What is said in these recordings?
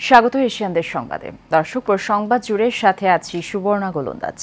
স্বাগত এশিয়ানদের সংবাদে। দর্শক, সংবাদ জুড়ে সাথে আছি সুবর্ণা গোলন্দাজ।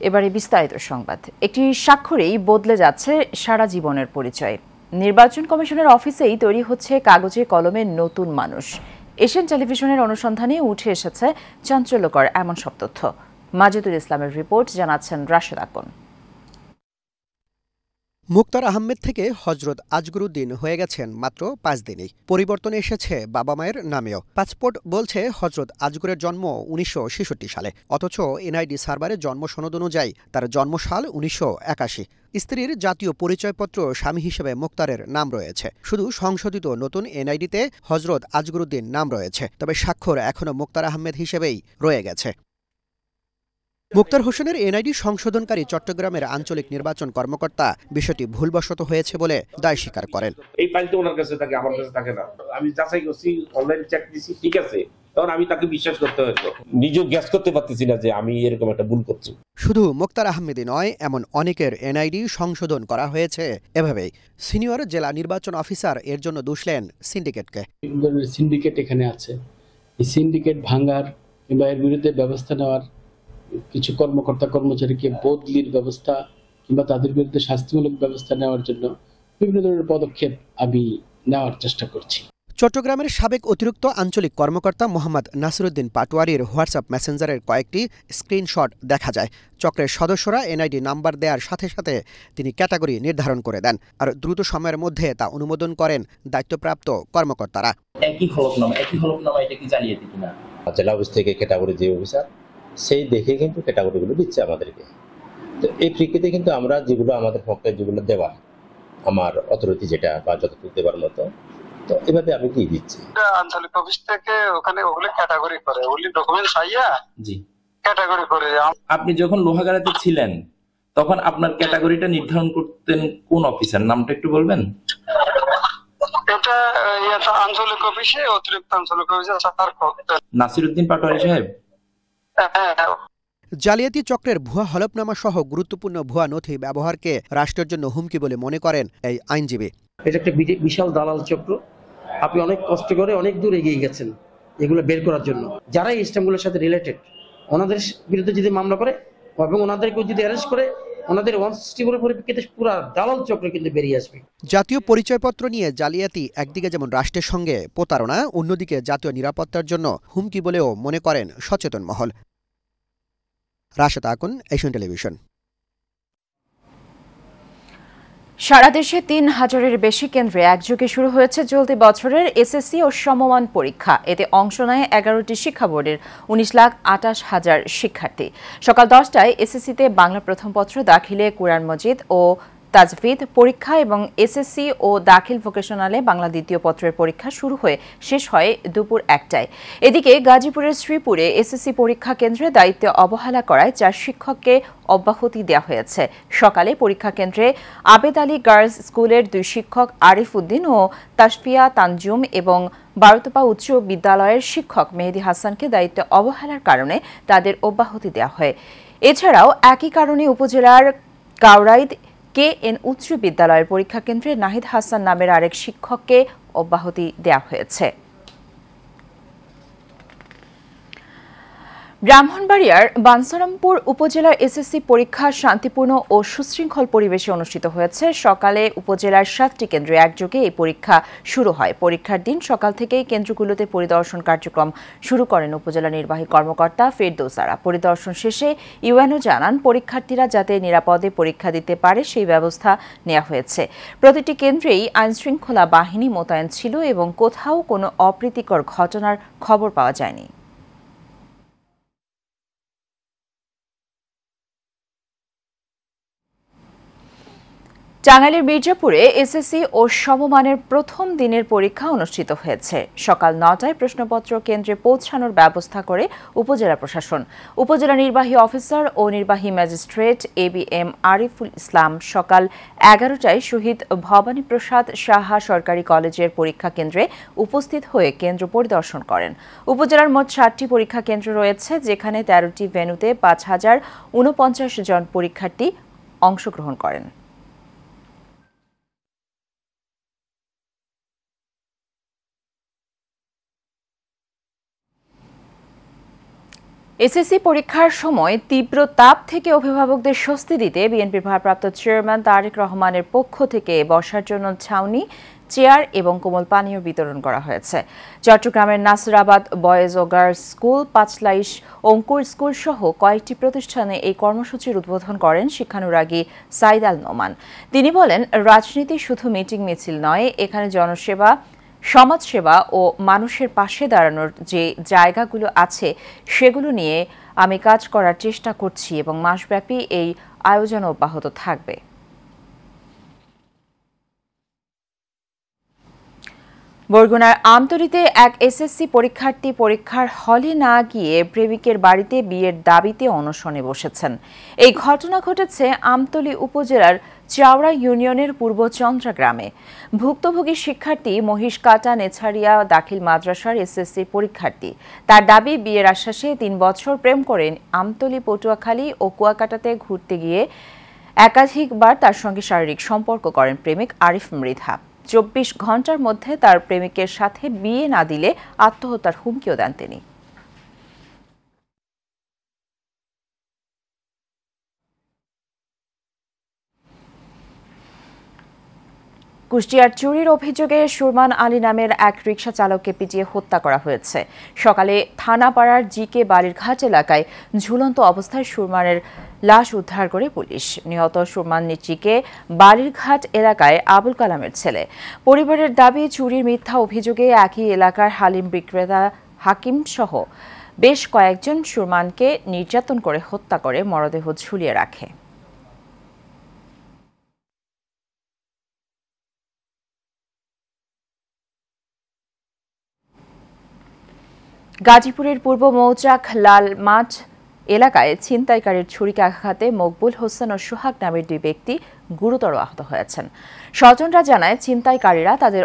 এবারে বিস্তারিত সংবাদ। একটি স্বাক্ষরেই বদলে যাচ্ছে সারা জীবনের পরিচয়। নির্বাচন কমিশনের অফিসেই তৈরি হচ্ছে কাগজে কলমের নতুন মানুষ। এশিয়ান টেলিভিশনের অনুসন্ধানে উঠে এসেছে চাঞ্চল্যকর এমন সব তথ্য। মাজেদুল ইসলামের রিপোর্ট, জানাচ্ছেন রাশেদ আকন। মুক্তার আহমেদ থেকে হজরত আজগরুদ্দিন হয়ে গেছেন মাত্র 5 দিনেই। পরিবর্তন এসেছে বাবা মায়ের নামেও। পাসপোর্ট বলছে হজরত আজগরের জন্ম 1966 সালে, অথচ এনআইডি সার্ভারে জন্ম সনদ অনুযায়ী তার জন্মসাল 1981। স্ত্রীর জাতীয় পরিচয়পত্র স্বামী হিসেবে মুক্তারের নাম রয়েছে। শুধু সংশোধিত নতুন এনআইডিতে হজরত আজগরুদ্দিন নাম রয়েছে, তবে স্বাক্ষর এখনও মুক্তার আহমেদ হিসেবেই রয়ে গেছে। মুক্তার হোসেনের এনআইডি সংশোধনকারী চট্টগ্রামের আঞ্চলিক নির্বাচন কর্মকর্তা বিষয়টি ভুলবশত হয়েছে বলে দায় স্বীকার করেন। এই ফাইলটা ওনার কাছে থাকে, আমার কাছে থাকে না। আমি যাচাই করছি, অনলাইন চেক দিছি, ঠিক আছে, তখন আমি তাকে বিশ্বাস করতে হতো। নিজেও গ্যাস করতে পারতেছি না যে আমি এরকম একটা ভুল করছি। শুধু মুক্তার আহমেদই নয়, এমন অনেকের এনআইডি সংশোধন করা হয়েছে এভাবেই। সিনিয়র জেলা নির্বাচন অফিসার এর জন্য দুষলেন সিন্ডিকেটকে। সিন্ডিকেট এখানে আছে, এই সিন্ডিকেট ভাঙার কিংবা এর বিরুদ্ধে ব্যবস্থা নেওয়ার, কিছু কর্মকর্তা কর্মচারীকে বদলির ব্যবস্থা কিংবা তাদের বিরুদ্ধে শাস্তিমূলক ব্যবস্থা নেওয়ার জন্য বিভিন্ন ধরনের পদক্ষেপ আমি নেওয়ার চেষ্টা করছি। চট্টগ্রামের সাবেক অতিরিক্ত আঞ্চলিক কর্মকর্তা মোহাম্মদ নাসিরুদ্দিন পাটোয়ারির হোয়াটসঅ্যাপ মেসেঞ্জারের কয়েকটি স্ক্রিনশট দেখা যায়। চক্রের সদস্যরা এনআইডি নাম্বার দেওয়ার সাথে সাথে তিনি ক্যাটাগরি নির্ধারণ করে দেন, আর দ্রুত সময়ের মধ্যে তা অনুমোদন করেন দায়িত্বপ্রাপ্ত কর্মকর্তারা। একই হলফনামা এটা কি জালিয়াতি কিনা? জেলা অফিস থেকে ক্যাটাগরি যে অফিসার, সেই দেখে কিন্তু ক্যাটাগরিগুলো দিচ্ছে আমাদেরকে। তো এই প্রেক্ষিতে কিন্তু আমরা যেগুলো আমাদের পক্ষে যেগুলো দেওয়া, আমার অথরিটি যেটা বা যতটুকু দেওয়ার মতো, তো এভাবে আমি দিয়ে দিচ্ছি। আঞ্চলিক অফিস থেকে ওখানে ওগুলো ক্যাটাগরি করে, ওগুলি ডকুমেন্টস আইয়া জি ক্যাটাগরি করে। আপনি যখন লোহাগাড়াতে ছিলেন তখন আপনার ক্যাটাগরিটা নির্ধারণ করতেন কোন অফিসার, নামটা একটু বলবেন? এটা আঞ্চলিক অফিসে অতিরিক্ত আঞ্চলিক অফিসার স্যার নাসিরুদ্দিন পাটোয়ারি সাহেব। জালিয়াতি চক্রের ভুয়া হলফনামা সহ গুরুত্বপূর্ণ ভুয়া নথি ব্যবহারকে রাষ্ট্রের জন্য হুমকি বলে মনে করেন এই আইনজীবী। এটা একটা বিশাল দালাল চক্র। আপনি অনেক কষ্ট করে অনেক দূর এগিয়ে গেছেন এগুলো বের করার জন্য। যারা এই স্ট্যাম্পগুলোর সাথে রিলেটেড, ওনাদের বিরুদ্ধে যদি মামলা করে এবং ওনাদেরকে যদি অ্যারেস্ট করে, ওনাদের 164 পরিপ্রেক্ষিতে পুরো দালাল চক্র কিন্তু বেরিয়ে আসবে। জাতীয় পরিচয়পত্র নিয়ে জালিয়াতি একদিকে যেমন রাষ্ট্রের সঙ্গে প্রতারণা, অন্যদিকে জাতীয় নিরাপত্তার জন্য হুমকি বলেও মনে করেন সচেতন মহল। Rashed Akon, Asian Television. সারা দেশে 3000-এর বেশি কেন্দ্রে একযোগে শুরু হয়েছে চলতি বছরের এসএসসি ও সমমান পরীক্ষা। এতে অংশ নেয় 11টি শিক্ষা বোর্ডের 19,28,000 শিক্ষার্থী। সকাল 10টায় এসএসসিতে বাংলা প্রথম পত্র দাখিলে কুরআন মজিদ ও তাজভিদ পরীক্ষা এবং এসএসসি ও দাখিল ভোকেশনালে বাংলা দ্বিতীয় পত্রের পরীক্ষা শুরু হয়ে শেষ হয় দুপুর 1টায়। এদিকে গাজীপুরের শ্রীপুরে এসএসসি পরীক্ষা কেন্দ্রে দায়িত্বে অবহেলা করায় 4 শিক্ষককে অব্যাহতি দেওয়া হয়েছে। সকালে পরীক্ষা কেন্দ্রে আবেদ আলী গার্লস স্কুলের 2 শিক্ষক আরিফ উদ্দিন ও তাসফিয়া তানজুম এবং বারোতপা উচ্চ বিদ্যালয়ের শিক্ষক মেহেদি হাসানকে দায়িত্বে অবহেলার কারণে তাদের অব্যাহতি দেওয়া হয়। এছাড়াও একই কারণে উপজেলার কাউরাইদ KN উচ্চ বিদ্যালয়ের পরীক্ষা কেন্দ্রে নাহিদ হাসান নামের আরেক শিক্ষককে অব্যাহতি দেওয়া হয়েছে। ব্রাহ্মণবাড়িয়ার বাঞ্ছারামপুর উপজেলার এসএসসি পরীক্ষা শান্তিপূর্ণ ও সুশৃঙ্খল পরিবেশে অনুষ্ঠিত হয়েছে। সকালে উপজেলার 7টি কেন্দ্রে একযোগে এই পরীক্ষা শুরু হয়। পরীক্ষার দিন সকাল থেকেই কেন্দ্রগুলোতে পরিদর্শন কার্যক্রম শুরু করেন উপজেলা নির্বাহী কর্মকর্তা ফেরদৌস আরা। পরিদর্শন শেষে ইউএনও জানান, পরীক্ষার্থীরা যাতে নিরাপদে পরীক্ষা দিতে পারে সেই ব্যবস্থা নেওয়া হয়েছে। প্রতিটি কেন্দ্রেই আইনশৃঙ্খলা বাহিনী মোতায়েন ছিল এবং কোথাও কোনো অপ্রীতিকর ঘটনার খবর পাওয়া যায়নি। টাঙ্গাইলের মির্জাপুরে এসএসসি ও সমমানের প্রথম দিনের পরীক্ষা অনুষ্ঠিত হয়েছে। সকাল 9টায় প্রশ্নপত্র কেন্দ্রে পৌঁছানোর ব্যবস্থা করে উপজেলা প্রশাসন। উপজেলা নির্বাহী অফিসার ও নির্বাহী ম্যাজিস্ট্রেট ABM আরিফুল ইসলাম সকাল 11টায় শহীদ ভবানী প্রসাদ সাহা সরকারি কলেজের পরীক্ষা কেন্দ্রে উপস্থিত হয়ে কেন্দ্র পরিদর্শন করেন। উপজেলার মোট 7টি পরীক্ষা কেন্দ্র রয়েছে, যেখানে 13টি ভেন্যুতে 5049 জন পরীক্ষার্থী অংশগ্রহণ করেন। এসএসসি পরীক্ষার সময় তীব্র তাপ থেকে অভিভাবকদের স্বস্তি দিতে বিএনপির ভারপ্রাপ্ত চেয়ারম্যান তারেক রহমানের পক্ষ থেকে বসার জন্য ছাউনি, চেয়ার এবং কোমল পানীয় বিতরণ করা হয়েছে। চট্টগ্রামের নাসিরাবাদ বয়েজ ও গার্লস স্কুল, পাঁচলাইশ অঙ্কুর স্কুল সহ কয়েকটি প্রতিষ্ঠানে এই কর্মসূচির উদ্বোধন করেন শিক্ষানুরাগী সাইদ আল নোমান। তিনি বলেন, রাজনীতি শুধু মিটিং মিছিল নয়, এখানে জনসেবা, সমাজসেবা ও মানুষের পাশে দাঁড়ানোর যে জায়গাগুলো আছে সেগুলো নিয়ে আমি কাজ করার চেষ্টা করছি এবং মাসব্যাপী এই আয়োজন অব্যাহত থাকবে। বরগুনার আমতলীতে এক এসএসসি পরীক্ষার্থী পরীক্ষার হলে না গিয়ে প্রেমিকের বাড়িতে বিয়ের দাবিতে অনশনে বসেছেন। এই ঘটনা ঘটেছে আমতলী উপজেলার চাওড়া ইউনিয়নের পূর্ব চন্দ্রা গ্রামে। ভুক্তভোগী শিক্ষার্থী মহিষকাটা নেছারিয়া দাখিল মাদ্রাসার এসএসসি পরীক্ষার্থী। তার দাবি, বিয়ের আশ্বাসে ৩ বছর প্রেম করেন আমতলী, পটুয়াখালী ও কুয়াকাটাতে ঘুরতে গিয়ে একাধিকবার তার সঙ্গে শারীরিক সম্পর্ক করেন প্রেমিক আরিফ মৃধা। ২৪ ঘন্টার মধ্যে তার প্রেমিকের সাথে বিয়ে না দিলে আত্মহত্যার হুমকিও দেন তিনি। কুষ্টিয়ার চুরির অভিযোগে সুরমান আলী নামের এক রিকশা চালককে পিটিয়ে হত্যা করা হয়েছে। সকালে থানাপাড়ার জিকে বালিরঘাট এলাকায় ঝুলন্ত অবস্থায় সুরমানের লাশ উদ্ধার করে পুলিশ। নিহত সুরমান জিকে বালিরঘাট এলাকায় আবুল কালামের ছেলে। পরিবারের দাবি, চুরির মিথ্যা অভিযোগে একই এলাকার হালিম বিক্রেতা হাকিম সহ বেশ কয়েকজন সুরমানকে নির্যাতন করে হত্যা করে মরদেহ ঝুলিয়ে রাখে। গাজীপুরের পূর্ব মৌচাক লাল মাঠ এলাকায় ছিনতাইকারীর ছুরিকাঘাতে মকবুল হোসেন ও সোহাগ নামের 2 ব্যক্তি গুরুতর আহত হয়েছেন। স্বজনরা জানায়, ছিনতাইকারীরা তাদের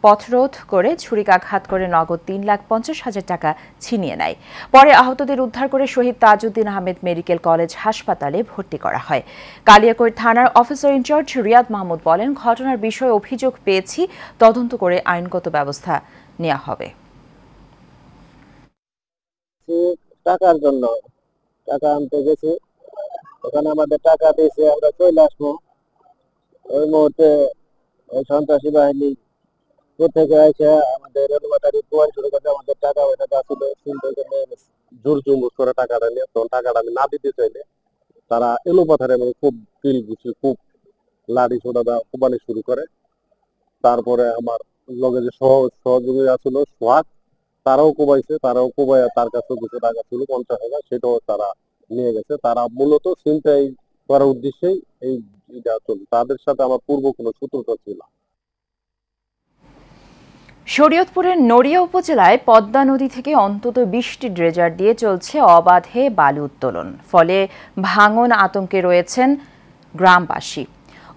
পথরোধ করে ছুরিকাঘাত করে নগদ ৩,৫০,০০০ টাকা ছিনিয়ে নেয়। পরে আহতদের উদ্ধার করে শহীদ তাজউদ্দিন আহমেদ মেডিকেল কলেজ হাসপাতালে ভর্তি করা হয়। কালিয়াকৈর থানার অফিসার ইনচার্জ রিয়াদ মাহমুদ বলেন, ঘটনার বিষয়ে অভিযোগ পেয়েছি, তদন্ত করে আইনগত ব্যবস্থা নেওয়া হবে। টাকার জন্য টাকা আনতে গেছি, ওখানে আমাদের টাকা দিয়েছে, আমরা চলে আসবো। ওই মুহূর্তে ওই সন্ত্রাসী বাহিনী থেকে এসে আমাদের এলোপাতাড়ি প্রমাণ শুরু করতে আমাদের টাকা ওইটা ছিল চিন্তা নিয়ে গেছে। জোর জুমুস করে টাকাটা নিয়ে, তখন টাকাটা আমি না দিতে চাইলে তারা এলোপাতাড়ি মানে খুব তিল ঘুষি, খুব লাড়ি ছোড়া কোবানি শুরু করে। তারপরে আমার লগে যে সহযোগী আসলো সোহাগ, তারাও কোবাইছে, তারাও কোবাইয়া তার কাছে কিছু টাকা ছিল 50,000, সেটাও তারা নিয়ে গেছে। তারা মূলত ছিনতাই করার উদ্দেশ্যেই এই চলছে, তাদের সাথে আমার পূর্ব কোনো সূত্রতা ছিল। শরীয়তপুরের নড়িয়া উপজেলায় পদ্মা নদী থেকে অন্তত 20টি ড্রেজার দিয়ে চলছে অবাধে বালু উত্তোলন। ফলে ভাঙন আতঙ্কে রয়েছেন গ্রামবাসী।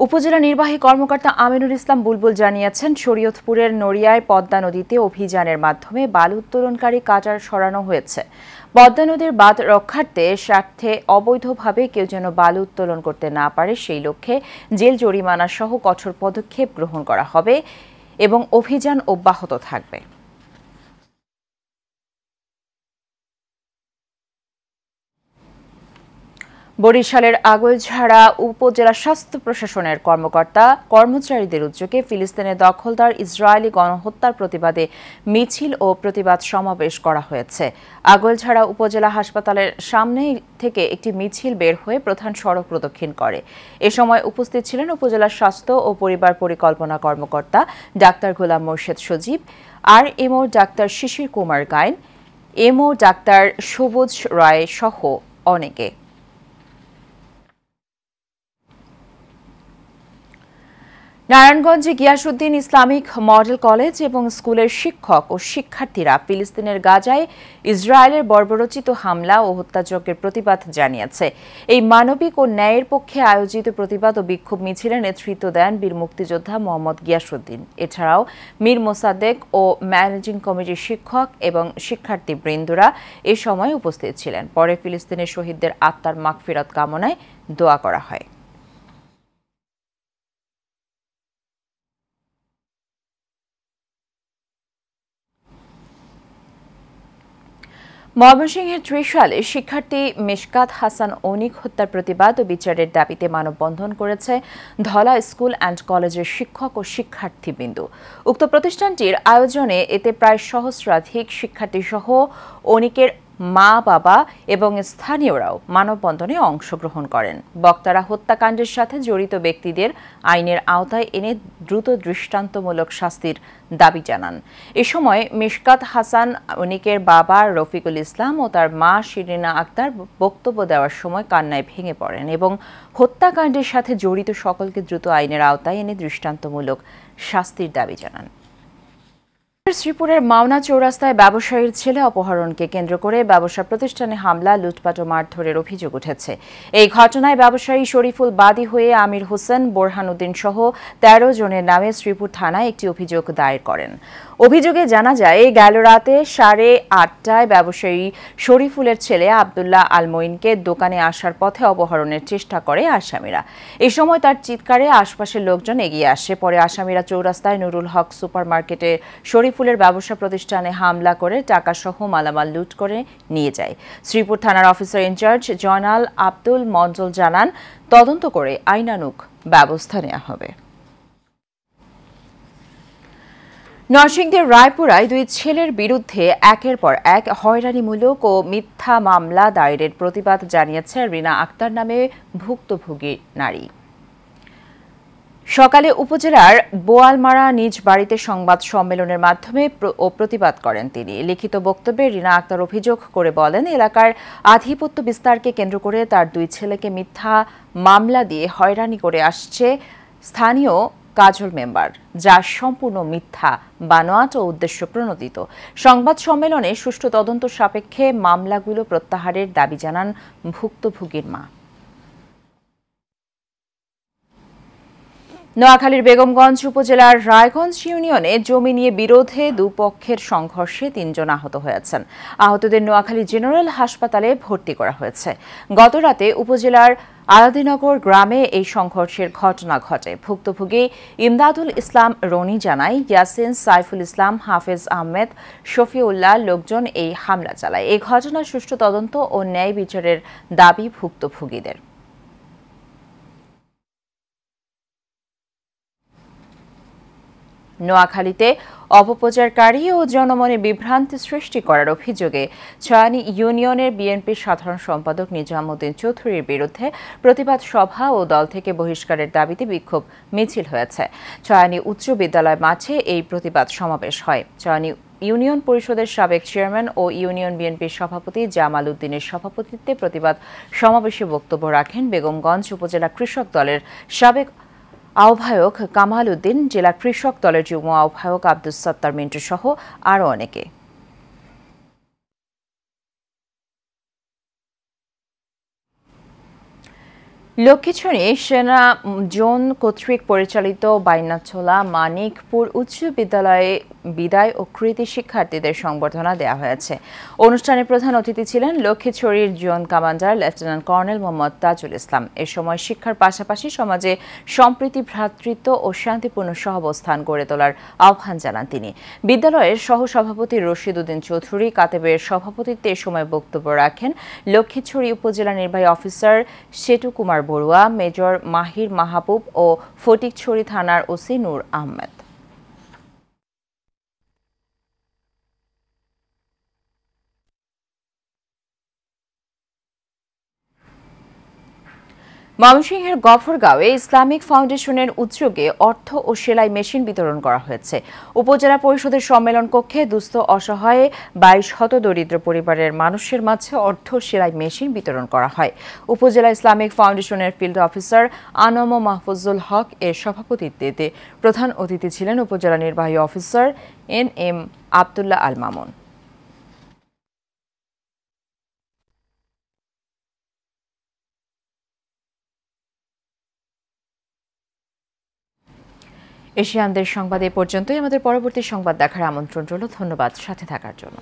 উপজেলা নির্বাহী কর্মকর্তা আমিনুল ইসলাম বুলবুল জানিয়েছেন, শরীয়তপুরের নড়িয়ায় পদ্মা নদীতে অভিযানের মাধ্যমে বালু উত্তোলনকারী কাটার সরানো হয়েছে। পদ্মা নদীর বাঁধ রক্ষার্থে স্বার্থে অবৈধভাবে কেউ যেন বালু উত্তোলন করতে না পারে সেই লক্ষ্যে জেল জরিমানা সহ কঠোর পদক্ষেপ গ্রহণ করা হবে এবং অভিযান অব্যাহত থাকবে। বরিশালের আগৈলঝাড়া উপজেলা স্বাস্থ্য প্রশাসনের কর্মচারীদের উদ্যোগে ফিলিস্তিনের দখলদার ইসরায়েলি গণহত্যার প্রতিবাদে মিছিল ও প্রতিবাদ সমাবেশ করা হয়েছে। আগৈলঝাড়া উপজেলা হাসপাতালের সামনে থেকে একটি মিছিল বের হয়ে প্রধান সড়ক প্রদক্ষিণ করে। এ সময় উপস্থিত ছিলেন উপজেলা স্বাস্থ্য ও পরিবার পরিকল্পনা কর্মকর্তা ডাক্তার গোলাম মোর্শেদ সজীব, আরএমও ডাক্তার শিশির কুমার গাইন, এমও ডাক্তার সবুজ রায় সহ অনেকে। নারায়ণগঞ্জে গিয়াসউদ্দিন ইসলামিক মডেল কলেজ এবং স্কুলের শিক্ষক ও শিক্ষার্থীরা ফিলিস্তিনের গাজায় ইসরায়েলের বর্বরোচিত হামলা ও হত্যাযজ্ঞের প্রতিবাদ জানিয়েছে। এই মানবিক ও ন্যায়ের পক্ষে আয়োজিত প্রতিবাদ ও বিক্ষোভ মিছিলে নেতৃত্ব দেন বীর মুক্তিযোদ্ধা মোহাম্মদ গিয়াসউদ্দিন। এছাড়াও মীর মোসাদ্দেক ও ম্যানেজিং কমিটির শিক্ষক এবং শিক্ষার্থীবৃন্দরা এ সময় উপস্থিত ছিলেন। পরে ফিলিস্তিনের শহীদদের আত্মার মাগফিরাত কামনায় দোয়া করা হয়। ময়মনসিংহের ত্রিশালে শিক্ষার্থী মিশকাত হাসান অনিক হত্যার প্রতিবাদ ও বিচারের দাবিতে মানববন্ধন করেছে ধলা স্কুল অ্যান্ড কলেজের শিক্ষক ও শিক্ষার্থীবৃন্দ। উক্ত প্রতিষ্ঠানটির আয়োজনে এতে প্রায় সহস্রাধিক শিক্ষার্থীসহ অনিকের মা বাবা এবং স্থানীয়রাও মানববন্ধনে অংশগ্রহণ করেন। বক্তারা হত্যাকাণ্ডের সাথে জড়িত ব্যক্তিদের আইনের আওতায় এনে দ্রুত দৃষ্টান্তমূলক শাস্তির দাবি জানান। এ সময় মিশকাত হাসান অনিকের বাবা রফিকুল ইসলাম ও তার মা শিরিনা আক্তার বক্তব্য দেওয়ার সময় কান্নায় ভেঙে পড়েন এবং হত্যাকাণ্ডের সাথে জড়িত সকলকে দ্রুত আইনের আওতায় এনে দৃষ্টান্তমূলক শাস্তির দাবি জানান। শ্রীপুরের মাওনা চৌরাস্তায় ব্যবসায়ীর ছেলে অপহরণকে কেন্দ্র করে ব্যবসা প্রতিষ্ঠানে হামলা, লুটপাট ও মারধরের অভিযোগ উঠেছে। এই ঘটনায় ব্যবসায়ী শরীফুল বাদী হয়ে আমির হোসেন, বোরহান উদ্দিন সহ ১৩ জনের নামে শ্রীপুর থানায় একটি অভিযোগ দায়ের করেন। অভিযোগে জানা যায়, গেল রাতে 8:30টায় ব্যবসায়ী শরীফুলের ছেলে আব্দুল্লাহ আল মঈনকে দোকানে আসার পথে অপহরণের চেষ্টা করে আসামিরা। এই সময় তার চিৎকারে আশপাশের লোকজন এগিয়ে আসে। পরে আসামিরা চৌরাস্তায় নুরুল হক সুপার মার্কেটে শরীফুলের ব্যবসা প্রতিষ্ঠানে হামলা করে টাকাসহ মালামাল লুট করে নিয়ে যায়। শ্রীপুর থানার অফিসার ইনচার্জ জয়নাল আব্দুল মঞ্জল জানান, তদন্ত করে আইনানুগ ব্যবস্থা নেওয়া হবে। নরসিংদীর রায়পুরায় দুই ছেলের বিরুদ্ধে একের পর এক হয়রানিমূলক ও মিথ্যা মামলা দায়েরের প্রতিবাদ জানিয়েছে রিনা আক্তার নামে ভুক্তভোগী নারী। সকালে উপজেলার বোয়ালমারা নিজ বাড়িতে সংবাদ সম্মেলনের মাধ্যমে প্রতিবাদ করেন তিনি। লিখিত বক্তব্যে রিনা আক্তার অভিযোগ করে বলেন, এলাকার আধিপত্য বিস্তারকে কেন্দ্র করে তার দুই ছেলেকে মিথ্যা মামলা দিয়ে হয়রানি করে আসছে স্থানীয় কাজল মেম্বার, যা সম্পূর্ণ মিথ্যা, বানোয়াট ও উদ্দেশ্য প্রণোদিত। সংবাদ সম্মেলনে সুষ্ঠু তদন্ত সাপেক্ষে মামলাগুলো প্রত্যাহারের দাবি জানান ভুক্তভোগীর মা। নোয়াখালীর বেগমগঞ্জ উপজেলার রায়গঞ্জ ইউনিয়নে জমি নিয়ে বিরোধে দুপক্ষের সংঘর্ষে ৩ জন আহত হয়েছেন। আহতদের নোয়াখালী জেনারেল হাসপাতালে ভর্তি করা হয়েছে। গতরাতে উপজেলার আলাদিনগর গ্রামে এই সংঘর্ষের ঘটনা ঘটে। ভুক্তভোগী ইমদাদুল ইসলাম রনি জানায়, ইয়াসিন, সাইফুল ইসলাম, হাফেজ আহমেদ, শফিউল্লাহ লোকজন এই হামলা চালায়। এই ঘটনার সুষ্ঠু তদন্ত ও ন্যায় বিচারের দাবি ভুক্তভোগীদের। নোয়াখালীতে অপপ্রচারকারী ও জনমনে বিভ্রান্তি সৃষ্টি করার অভিযোগে ছয়ানী ইউনিয়নের বিএনপির সাধারণ সম্পাদক নিজামুদ্দিন চৌধুরীর বিরুদ্ধে প্রতিবাদ সভা ও দল থেকে বহিষ্কারের দাবিতে বিক্ষোভ মিছিল হয়েছে। ছয়ানী উচ্চ বিদ্যালয় মাঠে এই প্রতিবাদ সমাবেশ হয়। ছয়ানী ইউনিয়ন পরিষদের সাবেক চেয়ারম্যান ও ইউনিয়ন বিএনপির সভাপতি জামাল উদ্দিনের সভাপতিত্বে প্রতিবাদ সমাবেশে বক্তব্য রাখেন বেগমগঞ্জ উপজেলা কৃষক দলের সাবেক আহ্বায়ক কামাল উদ্দিন, জেলা কৃষক দলের যুগ্ম আহ্বায়ক আব্দুস সত্তার মিন্টু সহ আরও অনেকে। লক্ষ্মীছড়ি সেনা জোন কর্তৃক পরিচালিত বাইনাছোলা মানিকপুর উচ্চ বিদ্যালয়ে বিদায় ও কৃতি শিক্ষার্থীদের সংবর্ধনা দেওয়া হয়েছে। অনুষ্ঠানে প্রধান অতিথি ছিলেন লক্ষ্মীছড়ির zone commander lieutenant colonel Mohammad Tajul Islam. এ সময় শিক্ষার পাশাপাশি সমাজে সম্প্রীতি, ভ্রাতৃত্ব ও শান্তিপূর্ণ সহাবস্থান গড়ে তোলার আহ্বান জানান তিনি। বিদ্যালয়ের সহসভাপতি রশিদ উদ্দিন চৌধুরী কাতেবের সভাপতিত্বে এ সময় বক্তব্য রাখেন লক্ষ্মীছড়ি উপজেলা নির্বাহী অফিসার সেটু কুমার বড়ুয়া, মেজর মাহির মাহবুব ও ফটিকছড়ি থানার ওসি নূর আহমেদ। ময়মনসিংহের গফরগাঁওয়ে ইসলামিক ফাউন্ডেশনের উদ্যোগে অর্থ ও সেলাই মেশিন বিতরণ করা হয়েছে। উপজেলা পরিষদের সম্মেলন কক্ষে দুস্থ অসহায় 22 হতদরিদ্র পরিবারের মানুষের মাঝে অর্থ সেলাই মেশিন বিতরণ করা হয়। উপজেলা ইসলামিক ফাউন্ডেশনের ফিল্ড অফিসার আনম মাহফুজুল হক এর সভাপতিত্বে প্রধান অতিথি ছিলেন উপজেলা নির্বাহী অফিসার NM আব্দুল্লাহ আল মামুন। এশিয়ানদের সংবাদ এ পর্যন্তই। আমাদের পরবর্তী সংবাদ দেখার আমন্ত্রণ রইল। ধন্যবাদ সাথে থাকার জন্য।